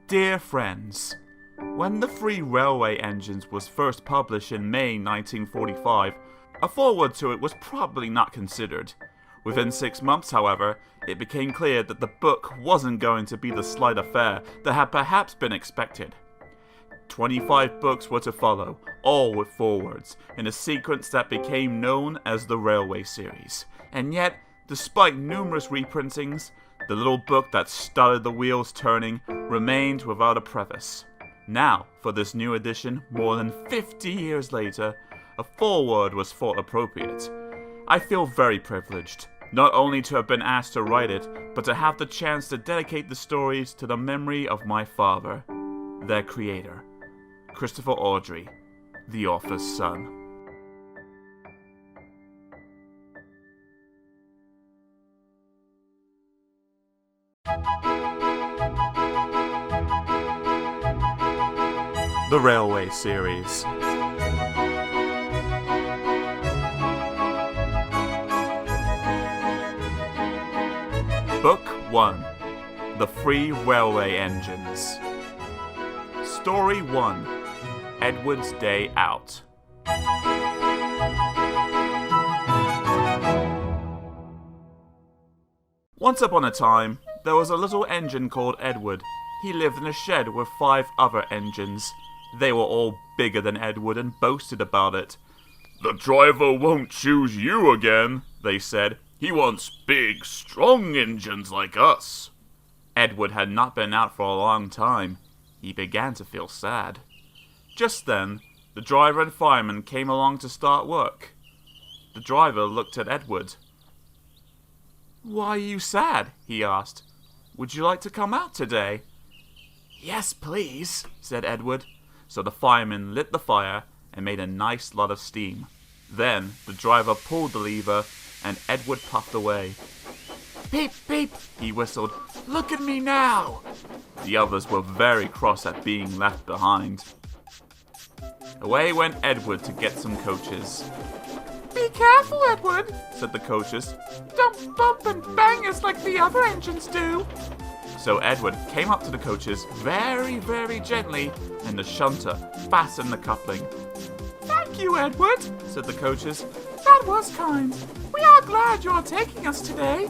Dear friends, when the Free Railway Engines was first published in May 1945, a foreword to it was probably not considered. Within 6 months, however, it became clear that the book wasn't going to be the slight affair that had perhaps been expected. 25 books were to follow, all with forewords, in a sequence that became known as the Railway series. And yet, despite numerous reprintings, the little book that started the wheels turning remained without a preface. Now, for this new edition, more than 50 years later, a foreword was thought appropriate. I feel very privileged, not only to have been asked to write it, but to have the chance to dedicate the stories to the memory of my father, their creator, Christopher Awdry, the author's son. The Railway series. Book 1. The Free Railway Engines. Story 1. Edward's Day Out. Once upon a time, there was a little engine called Edward. He lived in a shed with 5 other engines. They were all bigger than Edward and boasted about it. "The driver won't choose you again," they said. "He wants big, strong engines like us." Edward had not been out for a long time. He began to feel sad. Just then, the driver and fireman came along to start work. The driver looked at Edward. "Why are you sad?" he asked. "Would you like to come out today?" "Yes, please," said Edward. So the fireman lit the fire and made a nice lot of steam. Then the driver pulled the lever and Edward puffed away. "Beep, beep," he whistled. "Look at me now." The others were very cross at being left behind. Away went Edward to get some coaches. "Be careful, Edward," said the coaches. "Don't bump and bang us like the other engines do." So Edward came up to the coaches very, very gently, and the shunter fastened the coupling. "Thank you, Edward," said the coaches. "That was kind. We are glad you're taking us today."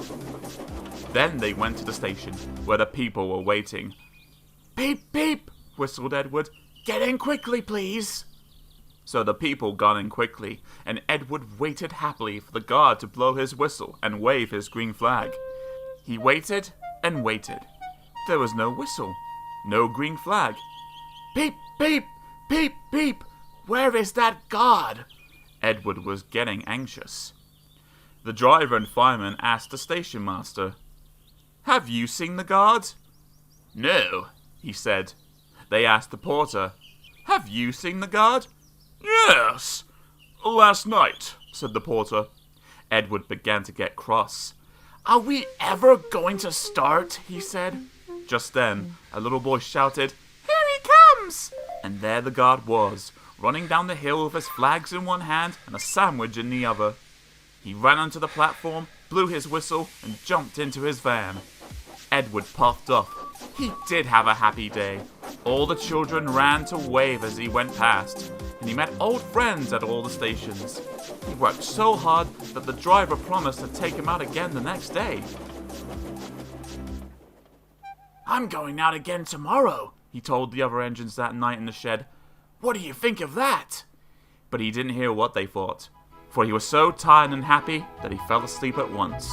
Then they went to the station, where the people were waiting. "Beep, beep," whistled Edward. "Get in quickly, please." So the people got in quickly, and Edward waited happily for the guard to blow his whistle and wave his green flag. He waited and waited. There was no whistle, no green flag. "Beep, beep, beep, beep. Where is that guard?" Edward was getting anxious. The driver and fireman asked the station master, "Have you seen the guard?" "No," he said. They asked the porter, "Have you seen the guard?" "Yes, last night," said the porter. Edward began to get cross. "Are we ever going to start?" he said. Just then, a little boy shouted, "Here he comes!" And there the guard was, running down the hill with his flags in one hand and a sandwich in the other. He ran onto the platform, blew his whistle, and jumped into his van. Edward puffed up. He did have a happy day. All the children ran to wave as he went past, and he met old friends at all the stations. He worked so hard that the driver promised to take him out again the next day. "I'm going out again tomorrow," he told the other engines that night in the shed. "What do you think of that?" But he didn't hear what they thought, for he was so tired and happy that he fell asleep at once.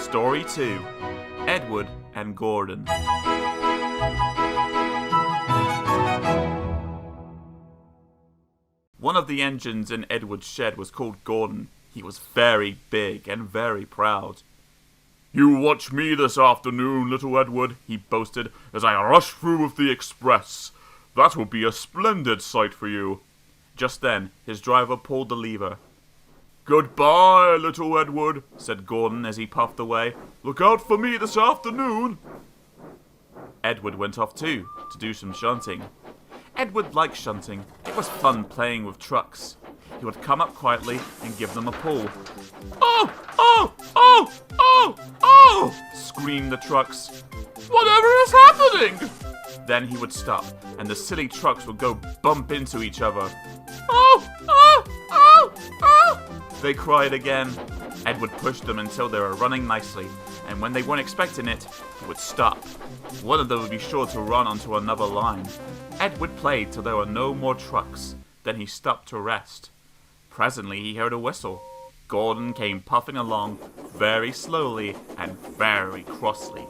Story 2. Edward and Gordon. One of the engines in Edward's shed was called Gordon. He was very big and very proud. "You watch me this afternoon, little Edward," he boasted, "as I rush through with the express. That will be a splendid sight for you." Just then, his driver pulled the lever. "Goodbye, little Edward," said Gordon as he puffed away. "Look out for me this afternoon." Edward went off too, to do some shunting. Edward liked shunting. It was fun playing with trucks. He would come up quietly and give them a pull. "Oh! Oh! Oh! Oh! Oh!" screamed the trucks. "Whatever is happening?" Then he would stop, and the silly trucks would go bump into each other. "Oh! Oh! Oh! Oh!" they cried again. Edward pushed them until they were running nicely, and when they weren't expecting it, he would stop. One of them would be sure to run onto another line. Edward played till there were no more trucks. Then he stopped to rest. Presently he heard a whistle. Gordon came puffing along, very slowly and very crossly.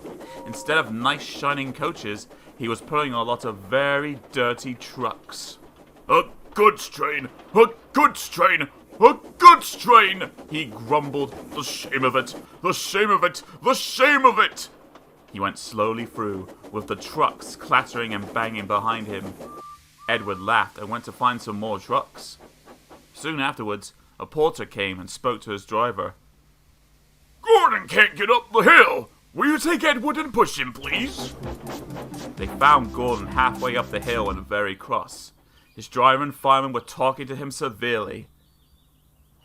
Instead of nice shining coaches, he was pulling a lot of very dirty trucks. "A goods train! A goods train! A goods train!" he grumbled. "The shame of it! The shame of it! The shame of it!" He went slowly through, with the trucks clattering and banging behind him. Edward laughed and went to find some more trucks. Soon afterwards, a porter came and spoke to his driver. "Gordon can't get up the hill. Will you take Edward and push him, please?" They found Gordon halfway up the hill and very cross. His driver and fireman were talking to him severely.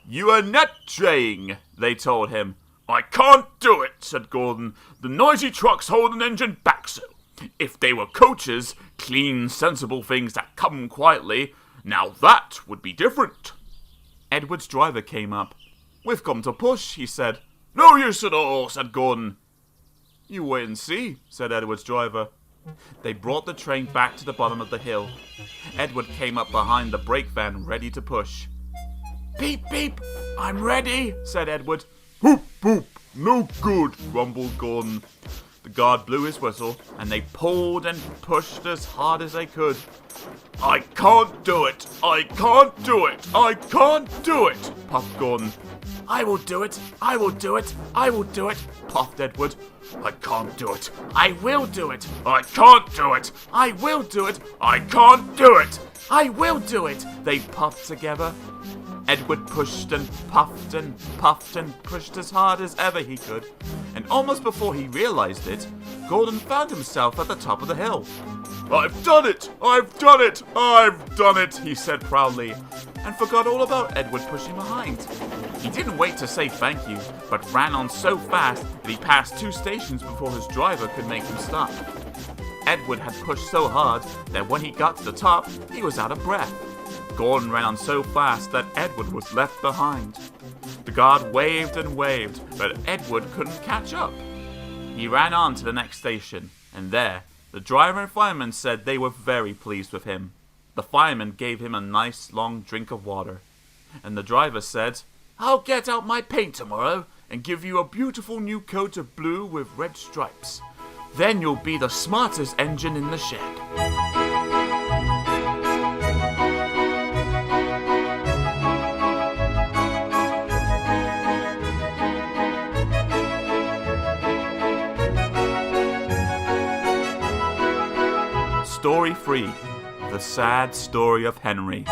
"You are not trying," they told him. "I can't do it," said Gordon. "The noisy trucks hold an engine back so. If they were coaches, clean, sensible things that come quietly, now that would be different." Edward's driver came up. "We've come to push," he said. "No use at all," said Gordon. "You wait and see," said Edward's driver. They brought the train back to the bottom of the hill. Edward came up behind the brake van, ready to push. "Beep, beep, I'm ready," said Edward. "Hoop, hoop, no good," rumbled Gordon. The guard blew his whistle, and they pulled and pushed as hard as they could. "I can't do it! I can't do it! I can't do it!" puffed Gordon. "I will do it! I will do it! I will do it!" puffed Edward. "I can't do it! I will do it! I can't do it! I will do it! I can't do it! I will do it!" they puffed together. Edward pushed and puffed and pushed as hard as ever he could, and almost before he realized it, Gordon found himself at the top of the hill. "I've done it! I've done it! I've done it!" he said proudly, and forgot all about Edward pushing behind. He didn't wait to say thank you, but ran on so fast that he passed 2 stations before his driver could make him stop. Edward had pushed so hard that when he got to the top, he was out of breath. Gordon ran on so fast that Edward was left behind. The guard waved and waved, but Edward couldn't catch up. He ran on to the next station, and there, the driver and fireman said they were very pleased with him. The fireman gave him a nice long drink of water, and the driver said, "I'll get out my paint tomorrow and give you a beautiful new coat of blue with red stripes. Then you'll be the smartest engine in the shed." Story 3. The Sad Story of Henry.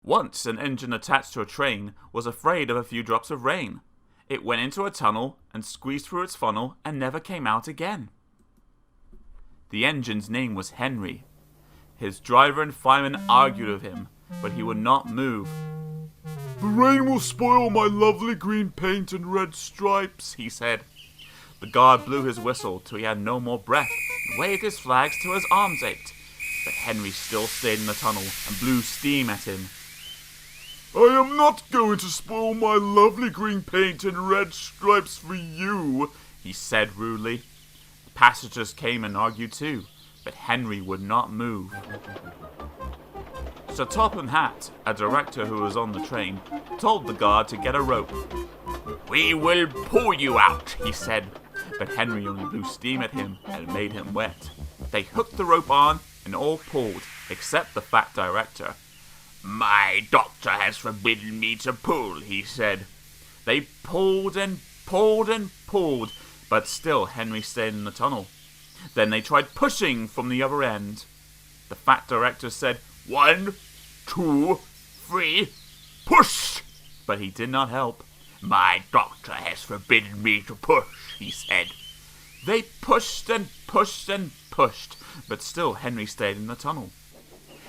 Once an engine attached to a train was afraid of a few drops of rain. It went into a tunnel and squeezed through its funnel and never came out again. The engine's name was Henry. His driver and fireman argued with him, but he would not move. "The rain will spoil my lovely green paint and red stripes," he said. The guard blew his whistle till he had no more breath and waved his flags till his arms ached. But Henry still stayed in the tunnel and blew steam at him. "I am not going to spoil my lovely green paint and red stripes for you," he said rudely. The passengers came and argued too, but Henry would not move. Sir Topham Hatt, a director who was on the train, told the guard to get a rope. "We will pull you out," he said, but Henry only blew steam at him and made him wet. They hooked the rope on and all pulled, except the fat director. "My doctor has forbidden me to pull," he said. They pulled and pulled and pulled, but still Henry stayed in the tunnel. Then they tried pushing from the other end. The fat director said, "1, 2, 3, push!" But he did not help. "My doctor has forbidden me to push," he said. They pushed and pushed and pushed, but still Henry stayed in the tunnel.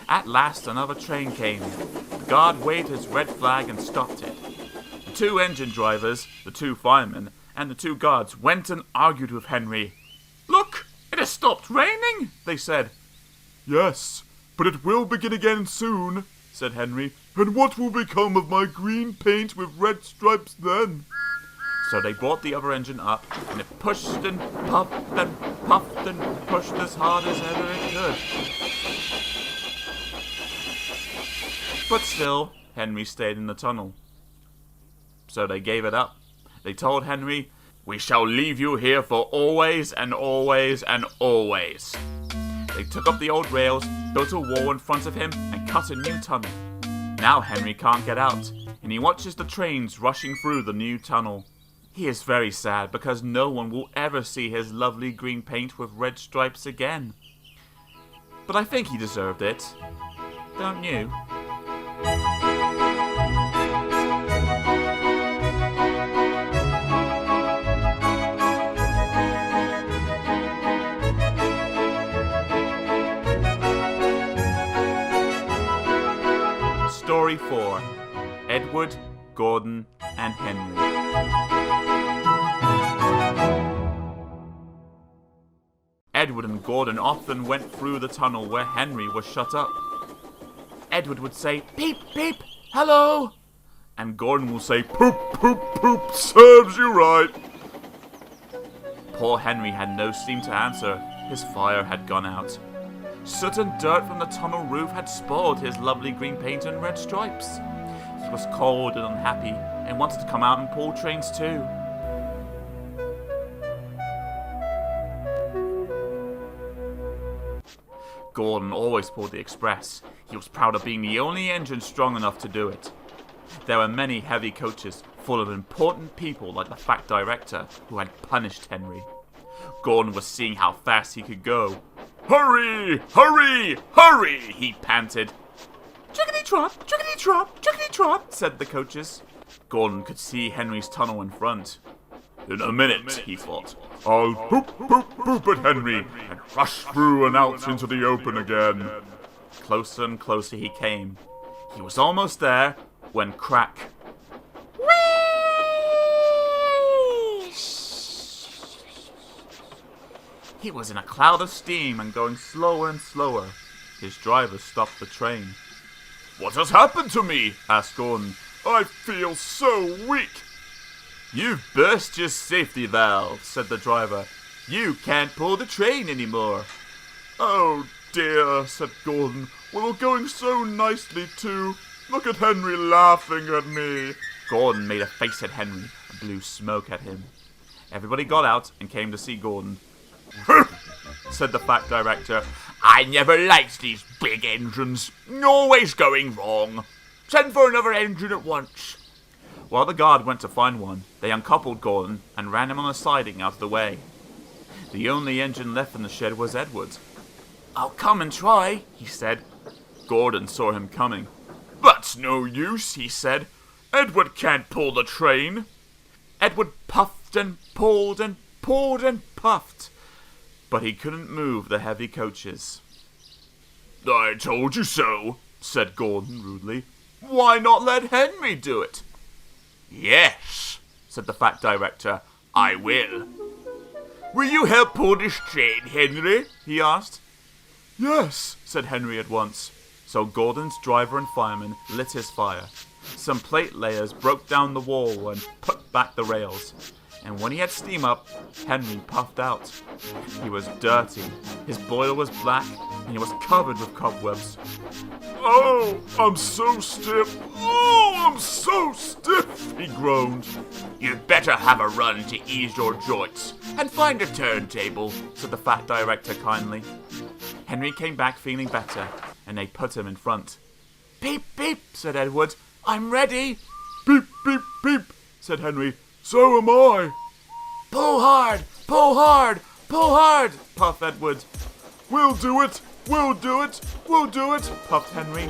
At last another train came. The guard waved his red flag and stopped it. The 2 engine drivers, the 2 firemen, and the 2 guards went and argued with Henry. "Look, it has stopped raining," they said. "Yes, but it will begin again soon," said Henry. "And what will become of my green paint with red stripes then?" So they brought the other engine up, and it pushed and puffed and puffed and pushed as hard as ever it could. But still, Henry stayed in the tunnel. So they gave it up. They told Henry, "We shall leave you here for always and always and always." They took up the old rails, built a wall in front of him, and cut a new tunnel. Now Henry can't get out, and he watches the trains rushing through the new tunnel. He is very sad because no one will ever see his lovely green paint with red stripes again. But I think he deserved it. Don't you? Story 4. Edward, Gordon, and Henry. Edward and Gordon often went through the tunnel where Henry was shut up. Edward would say, "Peep, peep, hello!" And Gordon will say, "Poop, poop, poop, serves you right." Poor Henry had no steam to answer. His fire had gone out. Soot and dirt from the tunnel roof had spoiled his lovely green paint and red stripes. He was cold and unhappy and wanted to come out and pull trains too. Gordon always pulled the express. He was proud of being the only engine strong enough to do it. There were many heavy coaches full of important people like the fat director who had punished Henry. Gordon was seeing how fast he could go. "Hurry! Hurry! Hurry!" he panted. "Chickadee-trot! Chickadee-trot! Chickadee-trot!" said the coaches. Gordon could see Henry's tunnel in front. "In a minute," he thought, "I'll poop, poop, poop at Henry and rush through and out into the open again." Closer and closer he came. He was almost there when crack. Whee! He was in a cloud of steam and going slower and slower. His driver stopped the train. "What has happened to me?" asked Gordon. "I feel so weak." "You've burst your safety valve," said the driver. "You can't pull the train anymore." "Oh dear," said Gordon. "We were going so nicely too. Look at Henry laughing at me." Gordon made a face at Henry and blew smoke at him. Everybody got out and came to see Gordon. Said the fat director. "I never liked these big engines. Always going wrong. Send for another engine at once." While the guard went to find one, they uncoupled Gordon and ran him on a siding out of the way. The only engine left in the shed was Edward. "I'll come and try," he said. Gordon saw him coming. "That's no use," he said. "Edward can't pull the train." Edward puffed and pulled and pulled and puffed, but he couldn't move the heavy coaches. "I told you so," said Gordon rudely. "Why not let Henry do it?" "Yes," said the fat director, "I will." "Will you help pull this train, Henry?" he asked. "Yes," said Henry at once. So Gordon's driver and fireman lit his fire. Some plate layers broke down the wall and put back the rails. And when he had steam up, Henry puffed out. He was dirty, his boiler was black, and he was covered with cobwebs. "Oh, I'm so stiff! Oh, I'm so stiff!" he groaned. "You'd better have a run to ease your joints, and find a turntable," said the fat director kindly. Henry came back feeling better, and they put him in front. "Beep, beep," said Edward. "I'm ready." "Beep, beep, beep," said Henry. "So am I." "Pull hard, pull hard, pull hard," puffed Edward. "We'll do it, we'll do it, we'll do it," puffed Henry.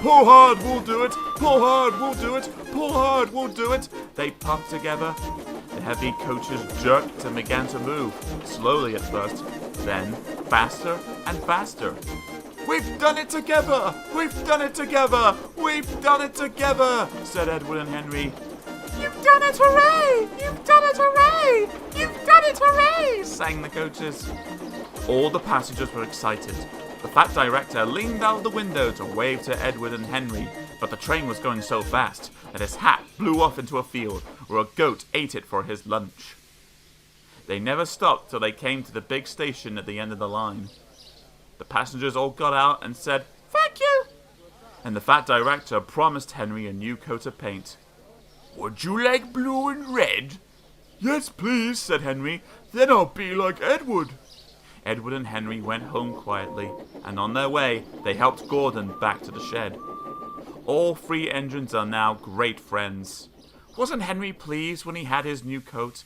"Pull hard, we'll do it, pull hard, we'll do it, pull hard, we'll do it." They puffed together. The heavy coaches jerked and began to move, slowly at first, then faster and faster. "We've done it together! We've done it together! We've done it together!" said Edward and Henry. "You've done it, hooray! You've done it, hooray! You've done it, hooray!" sang the coaches. All the passengers were excited. The fat director leaned out the window to wave to Edward and Henry, but the train was going so fast that his hat blew off into a field where a goat ate it for his lunch. They never stopped till they came to the big station at the end of the line. The passengers all got out and said, "Thank you," and the fat director promised Henry a new coat of paint. "Would you like blue and red?" "Yes, please," said Henry. "Then I'll be like Edward." Edward and Henry went home quietly, and on their way, they helped Gordon back to the shed. All three engines are now great friends. Wasn't Henry pleased when he had his new coat?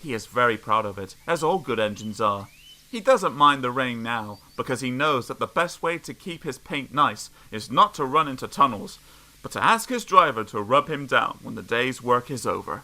He is very proud of it, as all good engines are. He doesn't mind the rain now, because he knows that the best way to keep his paint nice is not to run into tunnels, but to ask his driver to rub him down when the day's work is over.